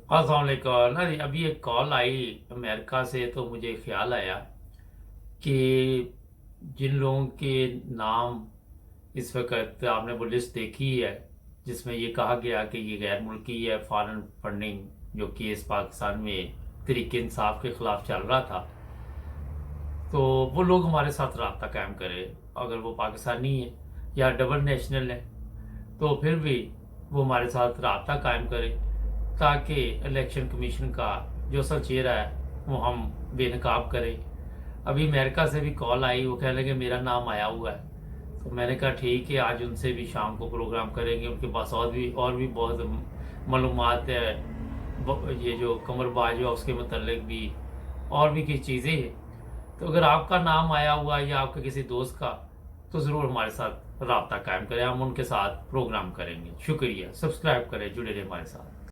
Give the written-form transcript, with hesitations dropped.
अस्सलाम वालेकुम। ना जी, अभी एक कॉल आई अमेरिका से, तो मुझे ख्याल आया कि जिन लोगों के नाम इस वक्त आपने वो लिस्ट देखी है, जिसमें ये कहा गया कि ये गैर मुल्की है, फॉरेन फंडिंग, जो कि इस पाकिस्तान में तरीके इंसाफ के खिलाफ चल रहा था। तो वो लोग हमारे साथ रब्ता कायम करें, अगर वो पाकिस्तानी है या डबल नेशनल है, तो फिर भी वो हमारे साथ रब्ता कायम करे, ताकि इलेक्शन कमीशन का जो असल चेहरा है वो हम बेनकाब करें। अभी अमेरिका से भी कॉल आई, वो कह लगे मेरा नाम आया हुआ है। तो मैंने कहा ठीक है, आज उनसे भी शाम को प्रोग्राम करेंगे। उनके पास और भी बहुत मालूमात है, ये जो कमर बाजवा उसके मतलब भी और भी कुछ चीज़ें हैं। तो अगर आपका नाम आया हुआ है या आपके किसी दोस्त का, तो ज़रूर हमारे साथ रब्ता कायम करें, हम उनके साथ प्रोग्राम करेंगे। शुक्रिया, सब्सक्राइब करें, जुड़े रहे हमारे साथ।